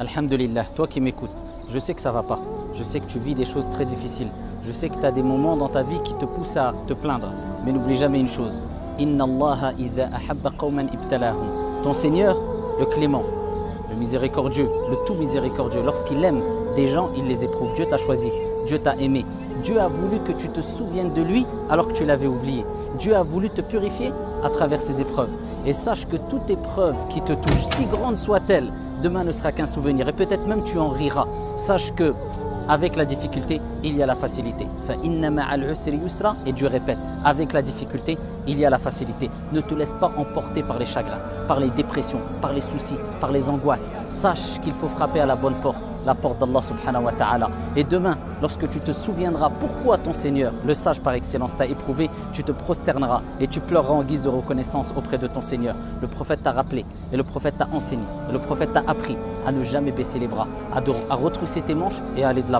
Alhamdulillah, toi qui m'écoutes, je sais que ça va pas. Je sais que tu vis des choses très difficiles. Je sais que tu as des moments dans ta vie qui te poussent à te plaindre. Mais n'oublie jamais une chose. Inna Allaha idha ahabba qawman ibtalahum. Ton Seigneur, le clément, le miséricordieux, le tout miséricordieux, lorsqu'il aime des gens, il les éprouve. Dieu t'a choisi, Dieu t'a aimé. Dieu a voulu que tu te souviennes de lui alors que tu l'avais oublié. Dieu a voulu te purifier à travers ces épreuves. Et sache que toute épreuve qui te touche, si grande soit-elle, demain ne sera qu'un souvenir et peut-être même tu en riras. Sache que avec la difficulté, il y a la facilité. Et Dieu répète, avec la difficulté, il y a la facilité. Ne te laisse pas emporter par les chagrins, par les dépressions, par les soucis, par les angoisses. Sache qu'il faut frapper à la bonne porte, la porte d'Allah subhanahu wa ta'ala. Et demain, lorsque tu te souviendras pourquoi ton Seigneur, le sage par excellence, t'a éprouvé, tu te prosterneras et tu pleureras en guise de reconnaissance auprès de ton Seigneur. Le prophète t'a rappelé et le prophète t'a enseigné et le prophète t'a appris à ne jamais baisser les bras, à retrousser tes manches et à aller de l'avant.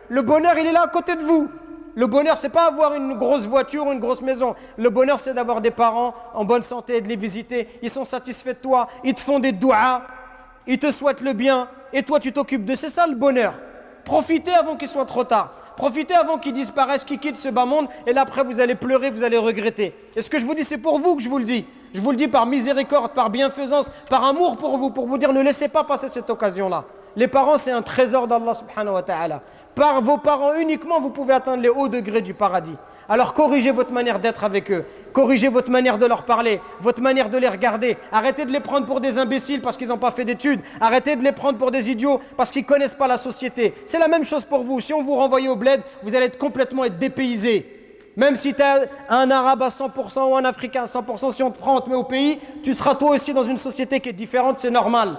Le bonheur, il est là à côté de vous. Le bonheur, c'est pas avoir une grosse voiture ou une grosse maison. Le bonheur, c'est d'avoir des parents en bonne santé et de les visiter. Ils sont satisfaits de toi, ils te font des douas, ils te souhaitent le bien et toi, tu t'occupes de. C'est ça le bonheur. Profitez avant qu'il soit trop tard. Profitez avant qu'ils disparaissent, qu'ils quittent ce bas monde. Et là, après, vous allez pleurer, vous allez regretter. Et ce que je vous dis, c'est pour vous que je vous le dis. Je vous le dis par miséricorde, par bienfaisance, par amour pour vous dire ne laissez pas passer cette occasion-là. Les parents, c'est un trésor d'Allah subhanahu wa ta'ala. Par vos parents uniquement, vous pouvez atteindre les hauts degrés du paradis. Alors corrigez votre manière d'être avec eux. Corrigez votre manière de leur parler, votre manière de les regarder. Arrêtez de les prendre pour des imbéciles parce qu'ils n'ont pas fait d'études. Arrêtez de les prendre pour des idiots parce qu'ils ne connaissent pas la société. C'est la même chose pour vous. Si on vous renvoie au bled, vous allez complètement être dépaysé. Même si tu es un arabe à 100% ou un africain à 100%, si on te prend, on te met au pays, tu seras toi aussi dans une société qui est différente, c'est normal.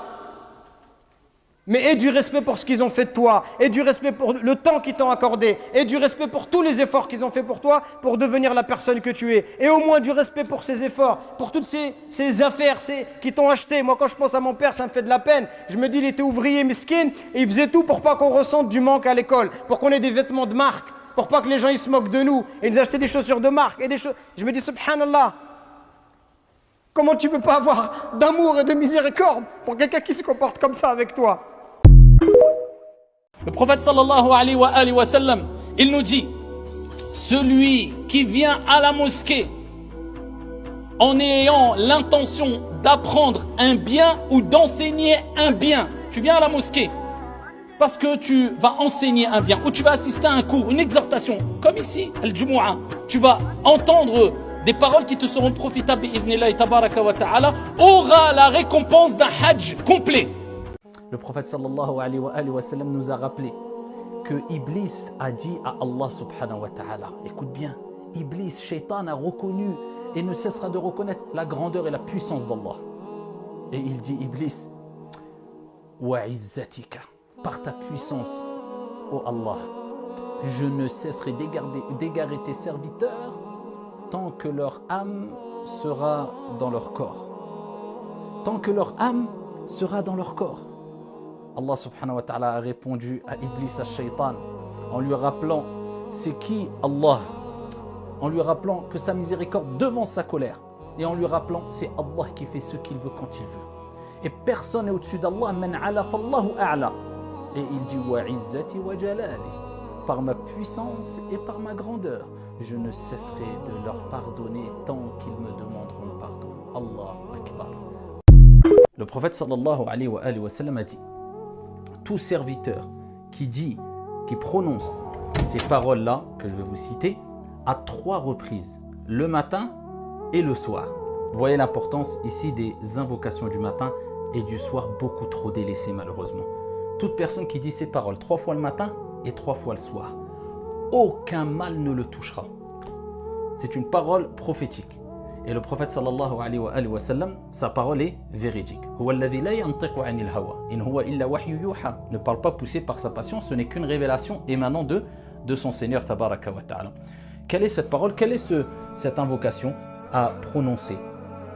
Mais aie du respect pour ce qu'ils ont fait de toi, aie du respect pour le temps qu'ils t'ont accordé, aie du respect pour tous les efforts qu'ils ont fait pour toi pour devenir la personne que tu es. Et au moins du respect pour ces efforts, pour toutes ces affaires qui t'ont acheté. Moi, quand je pense à mon père, ça me fait de la peine. Je me dis, il était ouvrier miskin et il faisait tout pour pas qu'on ressente du manque à l'école, pour qu'on ait des vêtements de marque, pour pas que les gens ils se moquent de nous. Et ils nous achetaient des chaussures de marque et des choses. Je me dis, subhanallah, comment tu peux pas avoir d'amour et de miséricorde pour quelqu'un qui se comporte comme ça avec toi? Le prophète sallallahu alayhi wa sallam, il nous dit, celui qui vient à la mosquée en ayant l'intention d'apprendre un bien ou d'enseigner un bien. Tu viens à la mosquée parce que tu vas enseigner un bien ou tu vas assister à un cours, une exhortation, comme ici, al-Jumu'ah. Tu vas entendre des paroles qui te seront profitables, bi'idhnillahi tabaraka wa ta'ala, aura la récompense d'un hajj complet. Le prophète sallallahu alayhi wa sallam nous a rappelé que Iblis a dit à Allah subhanahu wa ta'ala, écoute bien, Iblis, Shaitan a reconnu et ne cessera de reconnaître la grandeur et la puissance d'Allah. Et il dit, Iblis, wa izzatika, par ta puissance, ô Allah, je ne cesserai d'égarer tes serviteurs tant que leur âme sera dans leur corps. Tant que leur âme sera dans leur corps. Allah subhanahu wa ta'ala a répondu à Iblis, à Shaitan, en lui rappelant c'est qui Allah, en lui rappelant que sa miséricorde devance sa colère, et en lui rappelant c'est Allah qui fait ce qu'il veut quand il veut. Et personne n'est au-dessus d'Allah, man ala fallahu a'la. Et il dit wa izzati wa jalali, par ma puissance et par ma grandeur, je ne cesserai de leur pardonner tant qu'ils me demanderont pardon. Allahu Akbar. Le prophète sallallahu alayhi wa sallam a dit, tout serviteur qui prononce ces paroles-là, que je vais vous citer, à 3 reprises, le matin et le soir. Vous voyez l'importance ici des invocations du matin et du soir, beaucoup trop délaissées malheureusement. Toute personne qui dit ces paroles 3 fois le matin et 3 fois le soir, aucun mal ne le touchera. C'est une parole prophétique. Et le prophète sallallahu alayhi wa sallam, sa parole est véridique. Ne parle pas poussé par sa passion, ce n'est qu'une révélation émanant de son Seigneur tabaraka wa ta'ala. Quelle est cette parole? Quelle est cette invocation à prononcer,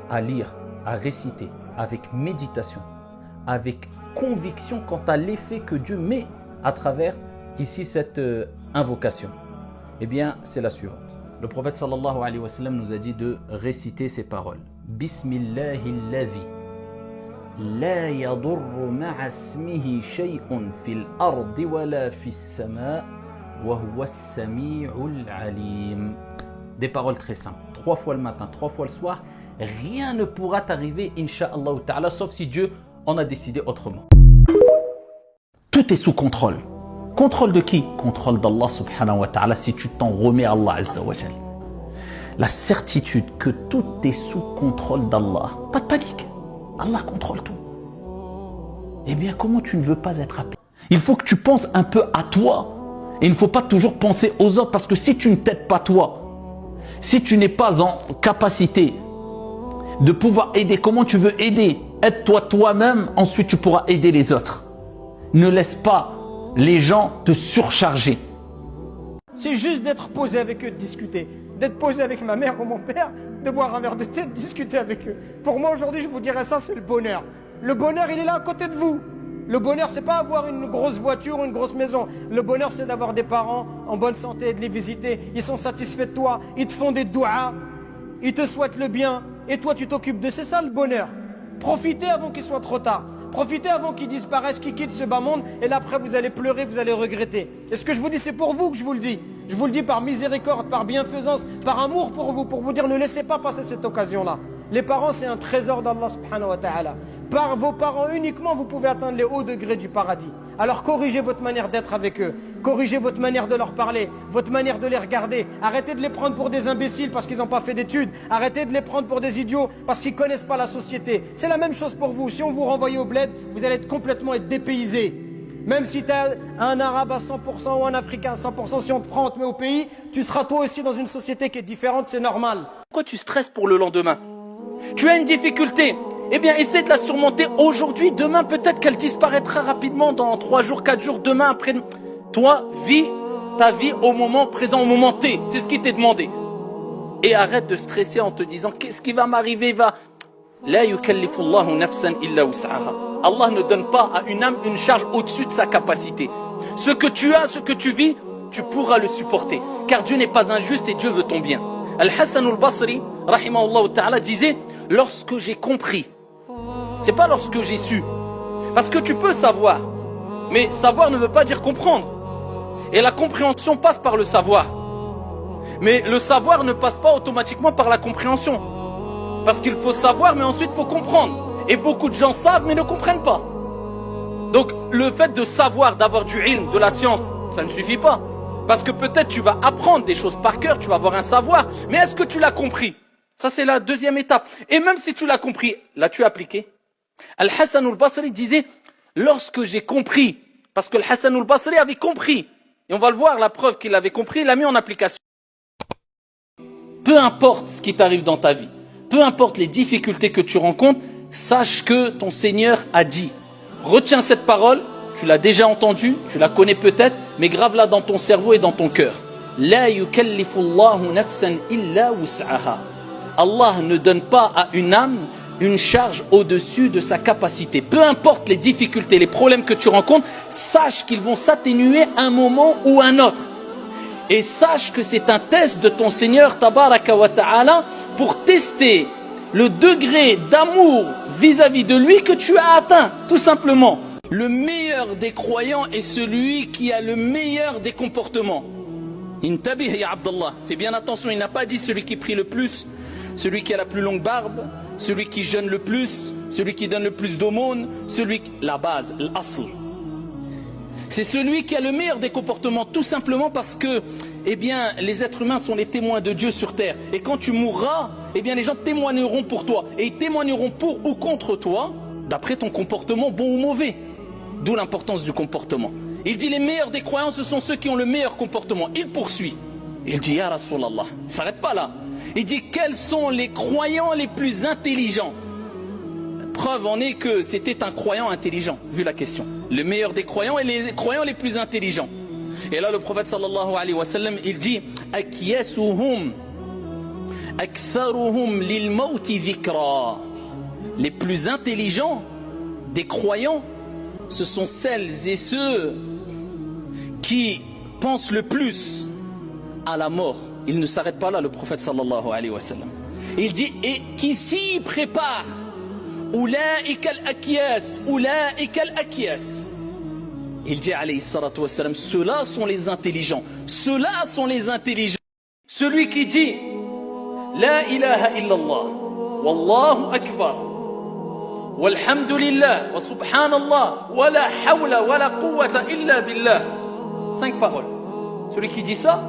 à lire, à réciter avec méditation, avec conviction quant à l'effet que Dieu met à travers ici cette invocation? Eh bien, c'est la suivante. Le prophète sallallahu alayhi wa sallam nous a dit de réciter ces paroles. Bismillahilladhi لا يضر مع اسمه شيء في الأرض ولا في السماء وهو السميع العليم. Des paroles très simples. 3 fois le matin, 3 fois le soir. Rien ne pourra t'arriver, Inch'Allah ta'ala, sauf si Dieu en a décidé autrement. Tout est sous contrôle. Contrôle de qui? Contrôle d'Allah subhanahu wa ta'ala si tu t'en remets à Allah azza wa jal. La certitude que tout est sous contrôle d'Allah. Pas de panique. Allah contrôle tout. Eh bien, comment tu ne veux pas être appelé? Il faut que tu penses un peu à toi. Et il ne faut pas toujours penser aux autres, parce que si tu ne t'aides pas toi, si tu n'es pas en capacité de pouvoir aider, comment tu veux aider? Aide-toi toi-même, ensuite tu pourras aider les autres. Ne laisse pas les gens te surcharger. C'est juste d'être posé avec eux, de discuter. D'être posé avec ma mère ou mon père, de boire un verre de thé, de discuter avec eux. Pour moi aujourd'hui, je vous dirais ça, c'est le bonheur. Le bonheur, il est là à côté de vous. Le bonheur, c'est pas avoir une grosse voiture ou une grosse maison. Le bonheur, c'est d'avoir des parents en bonne santé, de les visiter. Ils sont satisfaits de toi, ils te font des douas, ils te souhaitent le bien, et toi, tu t'occupes de. C'est ça le bonheur. Profitez avant qu'il soit trop tard. Profitez avant qu'ils disparaissent, qu'ils quittent ce bas monde, et là après vous allez pleurer, vous allez regretter. Et ce que je vous dis, c'est pour vous que je vous le dis. Je vous le dis par miséricorde, par bienfaisance, par amour pour vous dire ne laissez pas passer cette occasion-là. Les parents, c'est un trésor d'Allah subhanahu wa ta'ala. Par vos parents uniquement, vous pouvez atteindre les hauts degrés du paradis. Alors corrigez votre manière d'être avec eux. Corrigez votre manière de leur parler, votre manière de les regarder. Arrêtez de les prendre pour des imbéciles parce qu'ils n'ont pas fait d'études. Arrêtez de les prendre pour des idiots parce qu'ils ne connaissent pas la société. C'est la même chose pour vous. Si on vous renvoie au bled, vous allez complètement être dépaysé. Même si tu es un arabe à 100% ou un africain à 100%, si on te prend, on te met au pays, tu seras toi aussi dans une société qui est différente, c'est normal. Pourquoi tu stresses pour le lendemain? Tu as une difficulté, eh bien essaie de la surmonter aujourd'hui, demain peut-être qu'elle disparaîtra rapidement dans 3 jours, 4 jours, demain, après. Toi, vis ta vie au moment présent, au moment T, c'est ce qui t'est demandé. Et arrête de stresser en te disant qu'est-ce qui va m'arriver, La yukallifu Allahu nafsan illa wus'aha. Allah ne donne pas à une âme une charge au-dessus de sa capacité. Ce que tu as, ce que tu vis, tu pourras le supporter. Car Dieu n'est pas injuste et Dieu veut ton bien. Al-Hassan al-Basri, rahimahullah ta'ala, disait lorsque j'ai compris. C'est pas lorsque j'ai su. Parce que tu peux savoir. Mais savoir ne veut pas dire comprendre. Et la compréhension passe par le savoir. Mais le savoir ne passe pas automatiquement par la compréhension. Parce qu'il faut savoir, mais ensuite il faut comprendre. Et beaucoup de gens savent, mais ne comprennent pas. Donc le fait de savoir, d'avoir du ilm, de la science, ça ne suffit pas. Parce que peut-être tu vas apprendre des choses par cœur, tu vas avoir un savoir, mais est-ce que tu l'as compris? Ça c'est la deuxième étape. Et même si tu l'as compris, l'as-tu appliqué? Al-Hassan al-Basri disait, lorsque j'ai compris, parce que Al-Hassan al-Basri avait compris, et on va le voir, la preuve qu'il avait compris, il l'a mis en application. Peu importe ce qui t'arrive dans ta vie, peu importe les difficultés que tu rencontres, sache que ton Seigneur a dit. Retiens cette parole, tu l'as déjà entendue, tu la connais peut-être, mais grave-la dans ton cerveau et dans ton cœur. La yukallifu Allahu nafsan illa wus'aha. Allah ne donne pas à une âme une charge au-dessus de sa capacité. Peu importe les difficultés, les problèmes que tu rencontres, sache qu'ils vont s'atténuer un moment ou un autre. Et sache que c'est un test de ton Seigneur tabaraka wa ta'ala pour tester le degré d'amour vis-à-vis de lui que tu as atteint, tout simplement. Le meilleur des croyants est celui qui a le meilleur des comportements. Intabih ya Abdallah, fais bien attention, il n'a pas dit celui qui prie le plus, celui qui a la plus longue barbe, celui qui jeûne le plus, celui qui donne le plus d'aumônes, la base, l'asl. C'est celui qui a le meilleur des comportements, tout simplement parce que, eh bien, les êtres humains sont les témoins de Dieu sur terre. Et quand tu mourras, eh bien, les gens témoigneront pour toi. Et ils témoigneront pour ou contre toi, d'après ton comportement, bon ou mauvais. D'où l'importance du comportement. Il dit, les meilleurs des croyants, ce sont ceux qui ont le meilleur comportement. Il poursuit. Il dit, Ya Rasulallah, il ne s'arrête pas là. Il dit, quels sont les croyants les plus intelligents? Preuve en est que c'était un croyant intelligent, vu la question. Le meilleur des croyants et les croyants les plus intelligents. Et là, le prophète sallallahu alayhi wa sallam, il dit Akyasuhum aktharuhum lil mawti dhikra. Les plus intelligents des croyants, ce sont celles et ceux qui pensent le plus à la mort. Il ne s'arrête pas là, le prophète sallallahu alayhi wa sallam. Il dit, et qui s'y préparent Ulaika al-akyas, ulaika al-akyas. Il dit alayhi salatu wassalam, ceux-là sont les intelligents. Ceux-là sont les intelligents. Celui qui dit La ilaha illallah, wallahu akbar, walhamdulillah, wa subhanallah, wa la hawla wa la quwwata illa billah. 5 paroles. Celui qui dit ça,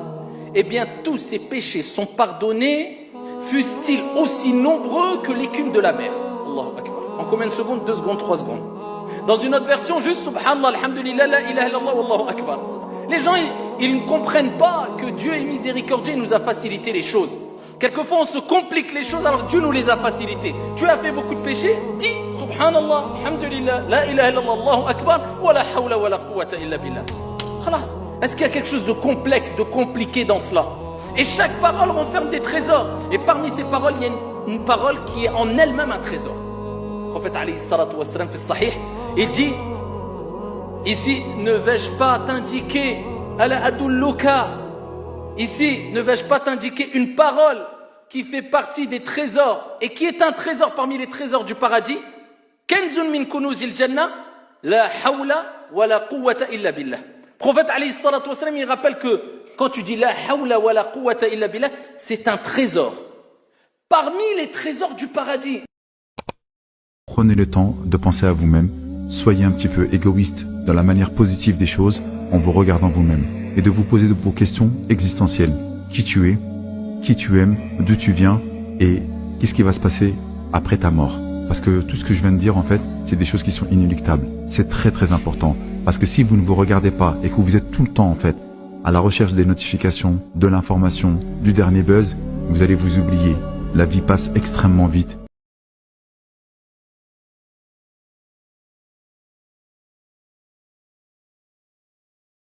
eh bien tous ses péchés sont pardonnés, fussent-ils aussi nombreux que l'écume de la mer. Allahu akbar. En combien de secondes? 2 secondes, 3 secondes. Dans une autre version, juste subhanallah, alhamdulillah, la ilaha illallah, wallahu akbar. Les gens, ils ne comprennent pas que Dieu est miséricordieux, il nous a facilité les choses. Quelquefois, on se complique les choses alors que Dieu nous les a facilitées. Tu as fait beaucoup de péchés, dis subhanallah, alhamdulillah, la ilaha illallah, wallahu akbar, wa la hawla wa la quwwata illa billah. Khalas. Est-ce qu'il y a quelque chose de complexe, de compliqué dans cela? Et chaque parole renferme des trésors. Et parmi ces paroles, il y a une parole qui est en elle-même un trésor. Le prophète alayhi salatu wassalam fait sahih, il dit ici, ne vais-je pas t'indiquer ala adulluka, ici, ne vais-je pas t'indiquer une parole qui fait partie des trésors et qui est un trésor parmi les trésors du paradis? Kenzun min kunuzil jannah, la hawla wa la quwwata illa billah. Le prophète alayhi salatu wassalam, il rappelle que quand tu dis la hawla wa la quwwata illa billah, c'est un trésor parmi les trésors du paradis. Prenez le temps de penser à vous-même, soyez un petit peu égoïste dans la manière positive des choses en vous regardant vous-même et de vous poser de vos questions existentielles. Qui tu es, qui tu aimes, d'où tu viens et qu'est-ce qui va se passer après ta mort. Parce que tout ce que je viens de dire en fait, c'est des choses qui sont inéluctables. C'est très très important parce que si vous ne vous regardez pas et que vous êtes tout le temps en fait à la recherche des notifications, de l'information, du dernier buzz, vous allez vous oublier. La vie passe extrêmement vite